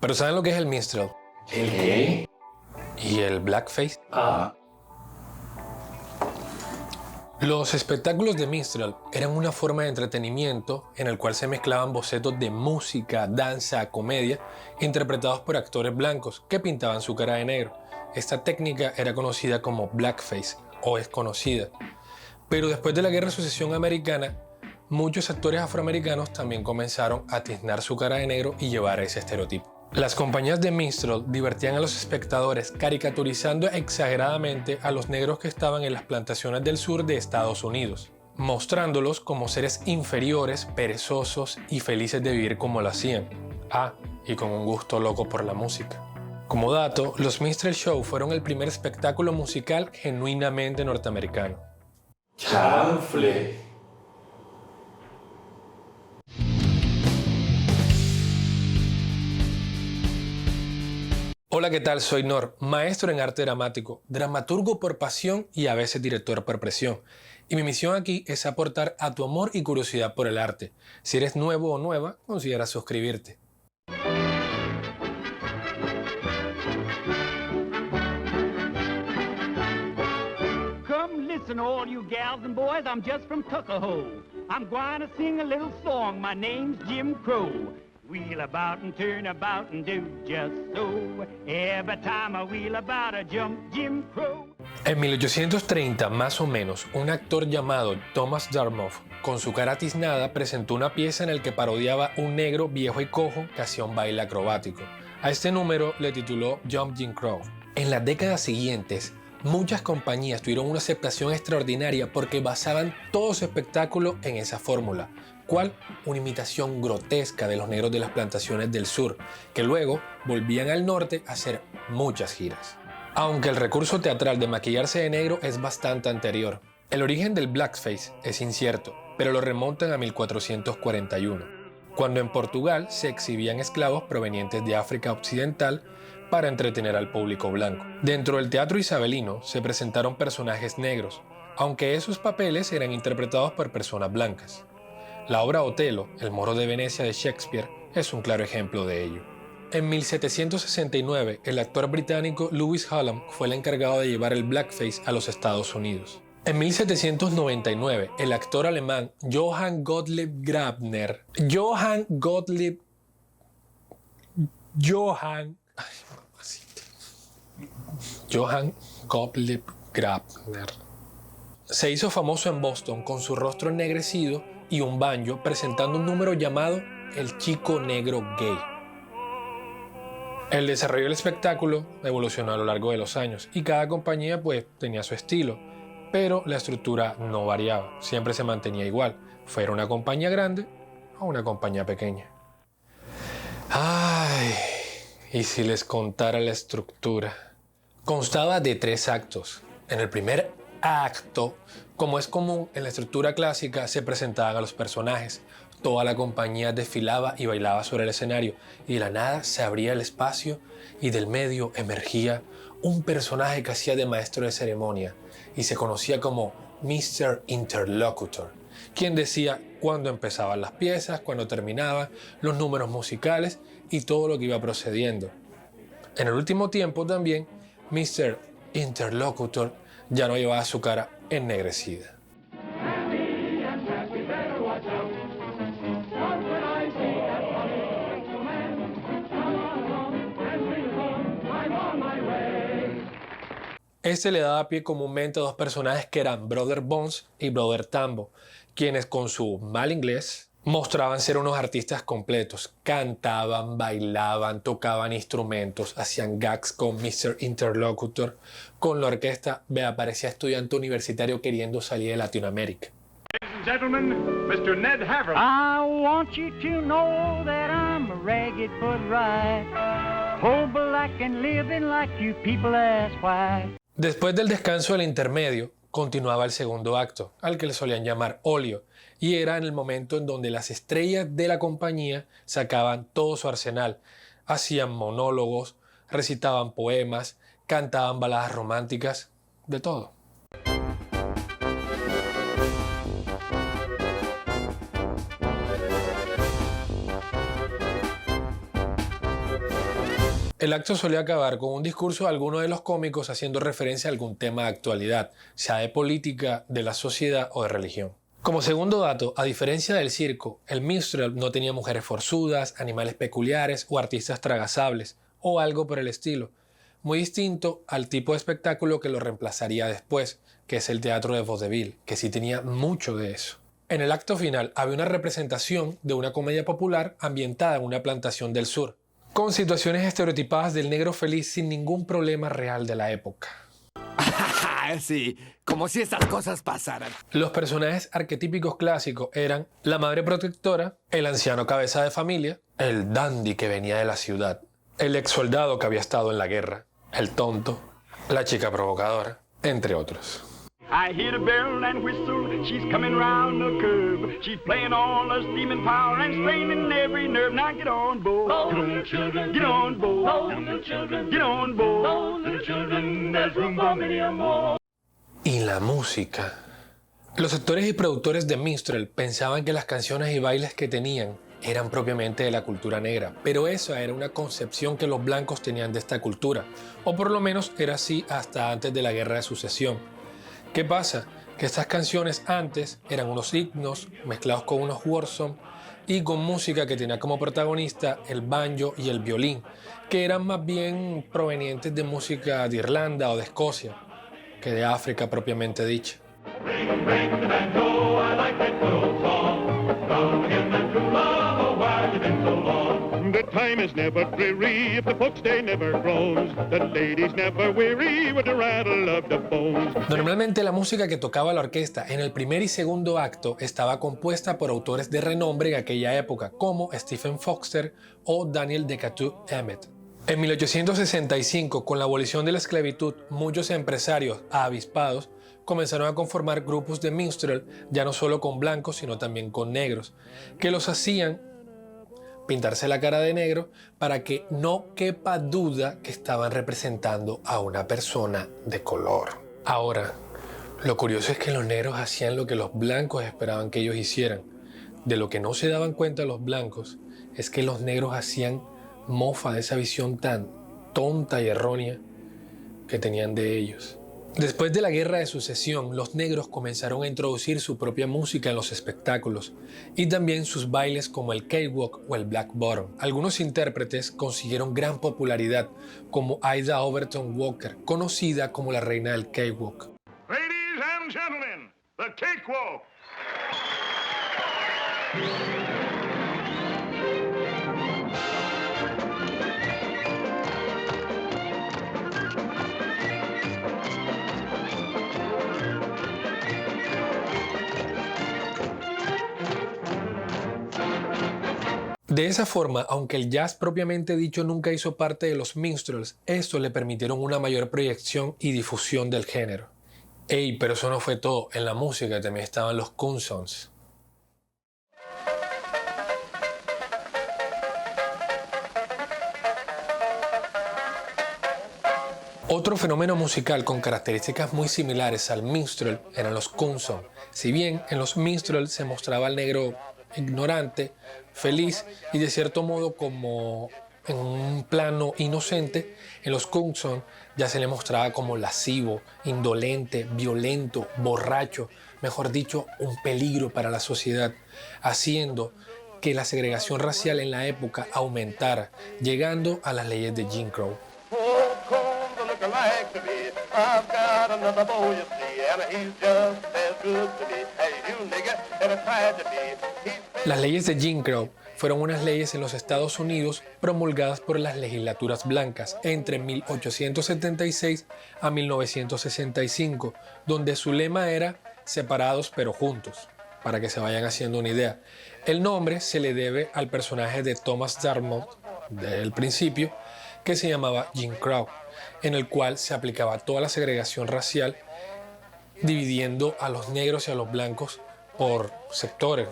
Pero ¿saben lo que es el minstrel? ¿El qué? ¿Y el blackface? Ah. Los espectáculos de minstrel eran una forma de entretenimiento en el cual se mezclaban bocetos de música, danza, comedia, interpretados por actores blancos que pintaban su cara de negro. Esta técnica era conocida como blackface, o es conocida. Pero después de la Guerra de Sucesión Americana, muchos actores afroamericanos también comenzaron a tiznar su cara de negro y llevar ese estereotipo. Las compañías de minstrel divertían a los espectadores caricaturizando exageradamente a los negros que estaban en las plantaciones del sur de Estados Unidos, mostrándolos como seres inferiores, perezosos y felices de vivir como lo hacían. Y con un gusto loco por la música. Como dato, los minstrel show fueron el primer espectáculo musical genuinamente norteamericano. ¡Chanfle! Hola, ¿qué tal? Soy Nor, maestro en arte dramático, dramaturgo por pasión y a veces director por presión. Y mi misión aquí es aportar a tu amor y curiosidad por el arte. Si eres nuevo o nueva, considera suscribirte. Come listen, all you gals and boys, I'm just from Tuckahoe. I'm going to sing a little song, my name's Jim Crow. Wheel about and turn about and do just so. Every time I wheel about I jump Jim Crow. En 1830, más o menos, un actor llamado Thomas Dartmouth, con su cara tiznada, presentó una pieza en la que parodiaba un negro viejo y cojo que hacía un baile acrobático. A este número le tituló Jump Jim Crow. En las décadas siguientes, muchas compañías tuvieron una aceptación extraordinaria porque basaban todo su espectáculo en esa fórmula. ¿Cuál? Una imitación grotesca de los negros de las plantaciones del sur, que luego volvían al norte a hacer muchas giras. Aunque el recurso teatral de maquillarse de negro es bastante anterior. El origen del blackface es incierto, pero lo remontan a 1441, cuando en Portugal se exhibían esclavos provenientes de África Occidental para entretener al público blanco. Dentro del teatro isabelino se presentaron personajes negros, aunque esos papeles eran interpretados por personas blancas. La obra Otelo, El Moro de Venecia de Shakespeare, es un claro ejemplo de ello. En 1769, el actor británico Lewis Hallam fue el encargado de llevar el blackface a los Estados Unidos. En 1799, el actor alemán Johann Gottlieb Grabner se hizo famoso en Boston con su rostro ennegrecido y un banjo presentando un número llamado El Chico Negro Gay. El desarrollo del espectáculo evolucionó a lo largo de los años y cada compañía tenía su estilo, pero la estructura no variaba, siempre se mantenía igual, fuera una compañía grande o una compañía pequeña. Y si les contara la estructura. Constaba de 3 actos. En el primer acto, como es común en la estructura clásica, se presentaban a los personajes. Toda la compañía desfilaba y bailaba sobre el escenario, y de la nada se abría el espacio y del medio emergía un personaje que hacía de maestro de ceremonia y se conocía como Mr. Interlocutor, quien decía cuándo empezaban las piezas, cuándo terminaban, los números musicales y todo lo que iba procediendo. En el último tiempo también, Mr. Interlocutor ya no llevaba su cara ennegrecida. Este le daba pie comúnmente a 2 personajes que eran Brother Bones y Brother Tambo, quienes con su mal inglés mostraban ser unos artistas completos. Cantaban, bailaban, tocaban instrumentos, hacían gags con Mr. Interlocutor. Con la orquesta, parecía estudiante universitario queriendo salir de Latinoamérica. Ladies and gentlemen, Mr. Ned Haverland. I want you to know that I'm a ragged foot right. Oh, black and living like you people ask why. Después del descanso del intermedio, continuaba el segundo acto, al que le solían llamar óleo, y era en el momento en donde las estrellas de la compañía sacaban todo su arsenal. Hacían monólogos, recitaban poemas, cantaban baladas románticas, de todo. El acto solía acabar con un discurso de alguno de los cómicos haciendo referencia a algún tema de actualidad, sea de política, de la sociedad o de religión. Como segundo dato, a diferencia del circo, el minstrel no tenía mujeres forzudas, animales peculiares o artistas tragasables, o algo por el estilo, muy distinto al tipo de espectáculo que lo reemplazaría después, que es el teatro de vaudeville, que sí tenía mucho de eso. En el acto final había una representación de una comedia popular ambientada en una plantación del sur, con situaciones estereotipadas del negro feliz sin ningún problema real de la época. Sí, como si estas cosas pasaran. Los personajes arquetípicos clásicos eran la madre protectora, el anciano cabeza de familia, el dandy que venía de la ciudad, el ex soldado que había estado en la guerra, el tonto, la chica provocadora, entre otros. I hear the bell and whistle, she's coming round the curve. She's playing all her steaming power and straining every nerve. Now get on board, get on children, get on board, little children, get on board, little children, there's room for many more. Y la música. Los actores y productores de minstrel pensaban que las canciones y bailes que tenían eran propiamente de la cultura negra, pero esa era una concepción que los blancos tenían de esta cultura, o por lo menos era así hasta antes de la Guerra de Sucesión. ¿Qué pasa? Que estas canciones antes eran unos himnos mezclados con unos word songs y con música que tenía como protagonista el banjo y el violín, que eran más bien provenientes de música de Irlanda o de Escocia, que de África propiamente dicha. The time is never dreary if the folks they never grows. The ladies never weary with the rattle of the bones. Normalmente la música que tocaba la orquesta en el primer y segundo acto estaba compuesta por autores de renombre en aquella época, como Stephen Foster o Daniel Decatur Emmett. En 1865, con la abolición de la esclavitud, muchos empresarios avispados comenzaron a conformar grupos de minstrel, ya no solo con blancos, sino también con negros, que los hacían pintarse la cara de negro para que no quepa duda que estaban representando a una persona de color. Ahora, lo curioso es que los negros hacían lo que los blancos esperaban que ellos hicieran. De lo que no se daban cuenta los blancos es que los negros hacían mofa de esa visión tan tonta y errónea que tenían de ellos. Después de la Guerra de Sucesión, los negros comenzaron a introducir su propia música en los espectáculos y también sus bailes como el cakewalk o el black bottom. Algunos intérpretes consiguieron gran popularidad, como Ida Overton Walker, conocida como la reina del cakewalk. Ladies and gentlemen, the cakewalk. De esa forma, aunque el jazz propiamente dicho nunca hizo parte de los minstrels, estos le permitieron una mayor proyección y difusión del género. Ey, pero eso no fue todo. En la música también estaban los coonsongs. Otro fenómeno musical con características muy similares al minstrel eran los coonsongs. Si bien en los minstrels se mostraba al negro ignorante, feliz y de cierto modo como en un plano inocente, en los coonsongs ya se le mostraba como lascivo, indolente, violento, borracho, mejor dicho, un peligro para la sociedad, haciendo que la segregación racial en la época aumentara, llegando a las leyes de Jim Crow. Las leyes de Jim Crow fueron unas leyes en los Estados Unidos promulgadas por las legislaturas blancas entre 1876 a 1965, donde su lema era separados pero juntos, para que se vayan haciendo una idea. El nombre se le debe al personaje de Thomas Darmouth del principio, que se llamaba Jim Crow, en el cual se aplicaba toda la segregación racial, dividiendo a los negros y a los blancos por sectores.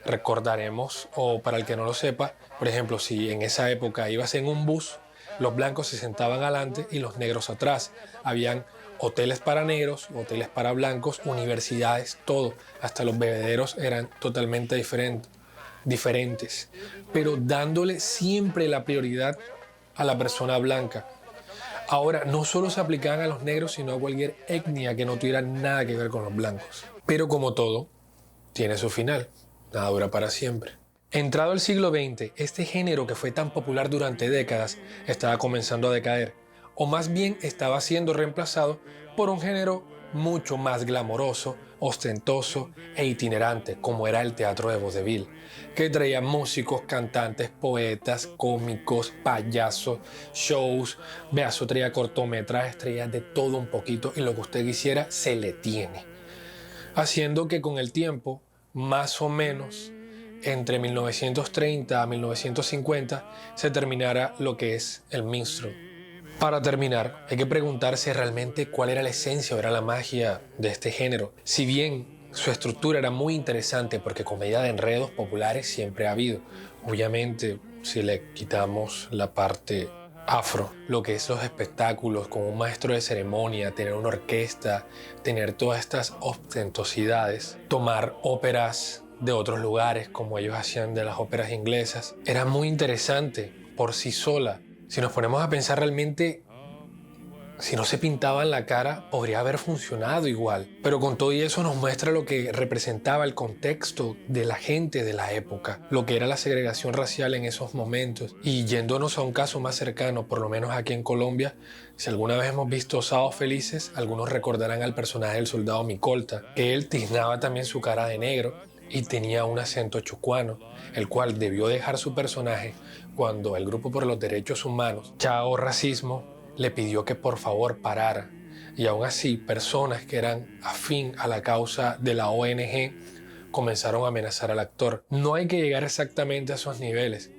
Recordaremos, o para el que no lo sepa, por ejemplo, si en esa época ibas en un bus, los blancos se sentaban adelante y los negros atrás. Habían hoteles para negros, hoteles para blancos, universidades, todo. Hasta los bebederos eran totalmente diferentes, pero dándole siempre la prioridad a la persona blanca. Ahora, no solo se aplicaban a los negros, sino a cualquier etnia que no tuviera nada que ver con los blancos. Pero como todo, tiene su final. Nada dura para siempre. Entrado el siglo XX, este género que fue tan popular durante décadas estaba comenzando a decaer, o más bien estaba siendo reemplazado por un género mucho más glamoroso, ostentoso e itinerante, como era el teatro de vodevil, que traía músicos, cantantes, poetas, cómicos, payasos, shows, beazo, traía cortometrajes, traía de todo un poquito, y lo que usted quisiera se le tiene. Haciendo que con el tiempo, más o menos, entre 1930 a 1950, se terminara lo que es el minstrel. Para terminar, hay que preguntarse realmente cuál era la esencia o era la magia de este género. Si bien su estructura era muy interesante porque comedia de enredos populares siempre ha habido, obviamente si le quitamos la parte afro, lo que es los espectáculos con un maestro de ceremonia, tener una orquesta, tener todas estas ostentosidades, tomar óperas de otros lugares como ellos hacían de las óperas inglesas, era muy interesante por sí sola. Si nos ponemos a pensar realmente, si no se pintaba en la cara, podría haber funcionado igual. Pero con todo y eso nos muestra lo que representaba el contexto de la gente de la época, lo que era la segregación racial en esos momentos. Y yéndonos a un caso más cercano, por lo menos aquí en Colombia, si alguna vez hemos visto Sábados Felices, algunos recordarán al personaje del soldado Micolta, que él tiznaba también su cara de negro y tenía un acento chocuano, el cual debió dejar su personaje cuando el Grupo por los Derechos Humanos, Chao Racismo, le pidió que por favor parara. Y aún así, personas que eran afín a la causa de la ONG comenzaron a amenazar al actor. No hay que llegar exactamente a esos niveles,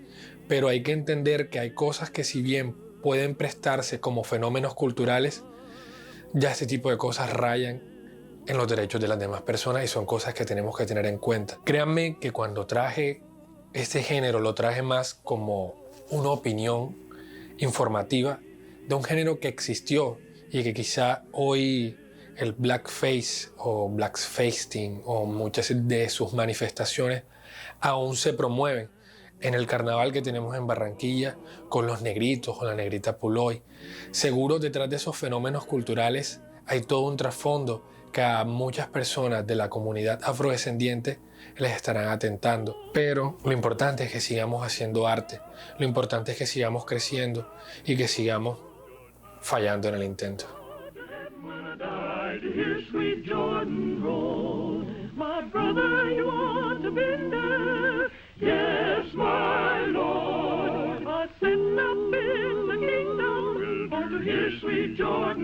pero hay que entender que hay cosas que si bien pueden prestarse como fenómenos culturales, ya este tipo de cosas rayan en los derechos de las demás personas y son cosas que tenemos que tener en cuenta. Créanme que cuando traje este género lo traje más como una opinión informativa de un género que existió y que quizá hoy el blackface o blackfacing o muchas de sus manifestaciones aún se promueven en el carnaval que tenemos en Barranquilla con los negritos o la negrita Puloy. Seguro detrás de esos fenómenos culturales hay todo un trasfondo que a muchas personas de la comunidad afrodescendiente les estarán atentando. Pero lo importante es que sigamos haciendo arte, lo importante es que sigamos creciendo y que sigamos fallando en el intento. Sweet George.